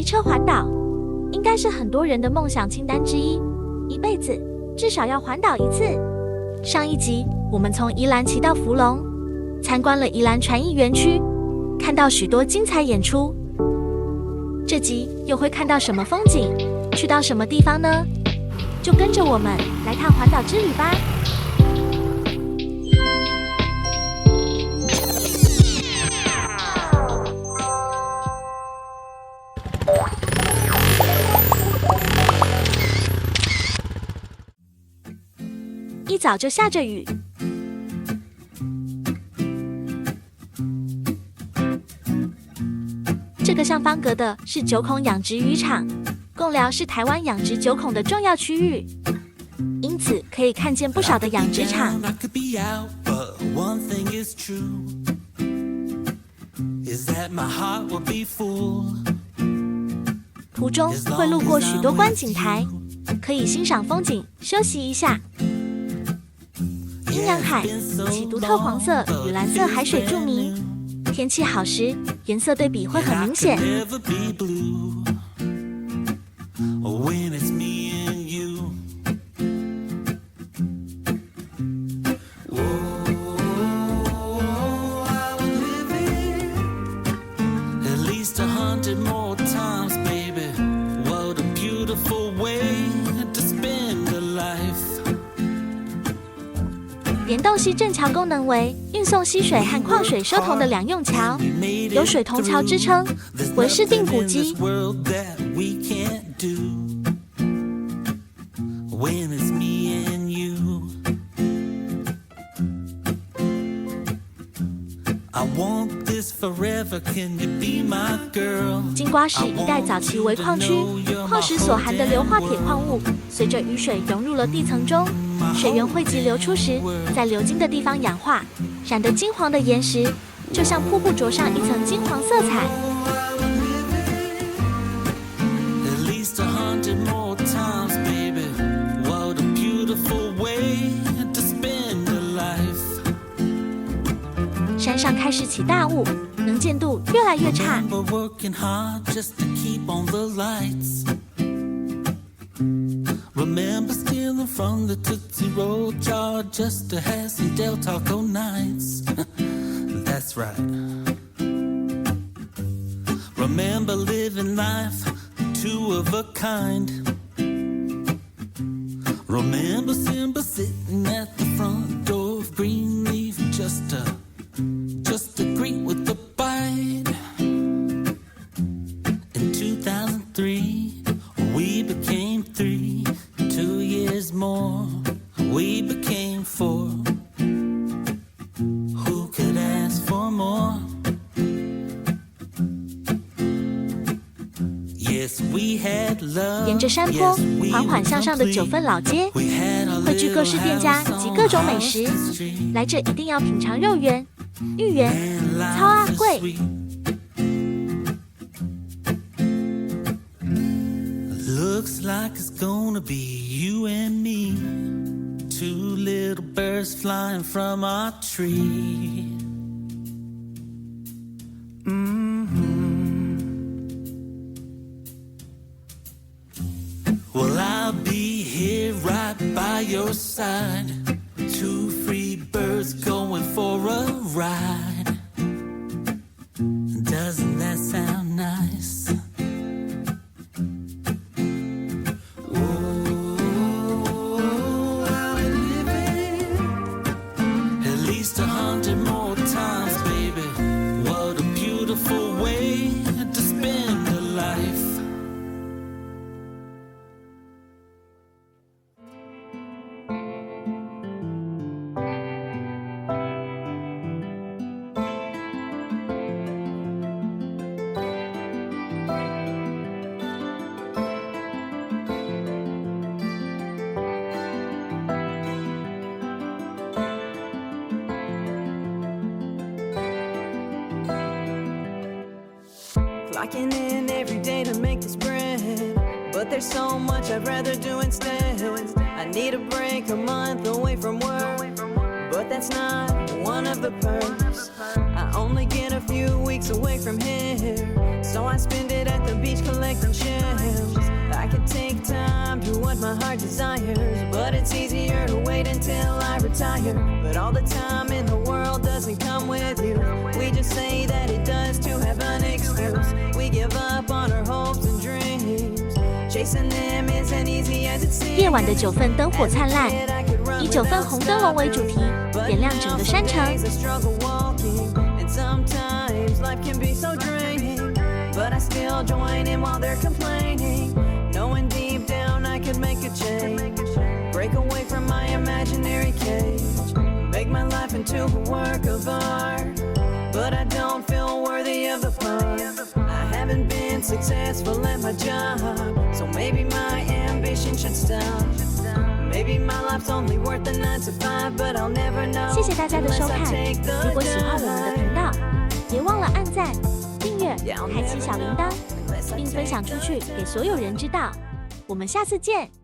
机车环岛，应该是很多人的梦想清单之一，一辈子至少要环岛一次。上一集我们从宜兰骑到福隆，参观了宜兰传艺园区，看到许多精彩演出。这集又会看到什么风景，去到什么地方呢？就跟着我们来趟环岛之旅吧。一早就下着雨，这个像方格的是九孔养殖渔场，贡寮是台湾养殖九孔的重要区域，因此可以看见不少的养殖场。途中会路过许多观景台，可以欣赏风景，休息一下。阴阳海其独特黄色与蓝色海水著名，天气好时颜色对比会很明显。联动溪正桥功能为运送溪水和矿水收铜的两用桥，有水铜桥之称，为市定古迹。金瓜石一带早期为矿区，矿石所含的硫化铁矿物随着雨水融入了地层中，水源汇集流出时，在流经的地方氧化，染得金黄的岩石就像瀑布着上一层金黄色彩。山上开始起大雾，能见度越来越差。Remember stealing from the Tootsie Roll jar just to have some Del Taco nights. That's right. Remember living life two of a kind. Remember Simba sitting at the front door of Greenleaf just to greet with a bite. In 2003, we became three. 2 years more, we became four. Who could ask for more? Yes, we had love. 沿着山坡缓缓向上的9份老街，汇聚各式店家及各种美食。来这一定要品尝肉圆、芋圆、糙阿粿。Looks like it's gonna be you and me, two little birds flying from our tree. Well, I'll be here right by your side, two free birds going for a ride. Doesn't that sound nice? Clocking in every day to make this bread, but there's so much I'd rather do instead. I need a break, a month away from work, but that's not one of the perks. I only get a few weeks away from here, So I spend it at the beach collecting shells. I could take time to what my heart desires, but it's easier to wait until I retire. But all the time in the world doesn't come with you. We just say that it does to have an excuse. We give up on our hopes and dreams. Chasing them isn't easy as it seems. 夜晚的9份灯火灿烂，以9份红灯笼为主题，点亮整个山城。 Sometimes life can be so draining, but I still join in while they're complaining, knowing deep down I could make a change, break away from my imaginary cage, make my life into a work of art, but I don't feel worthy of the part. I haven't been successful at my job, so maybe my ambition should stop. Maybe my life's only worth a 9 to 5, but I'll never know. 谢谢大家的收看，如果喜欢我们的频道，别忘了按赞、订阅、开启小铃铛，并分享出去给所有人知道。我们下次见。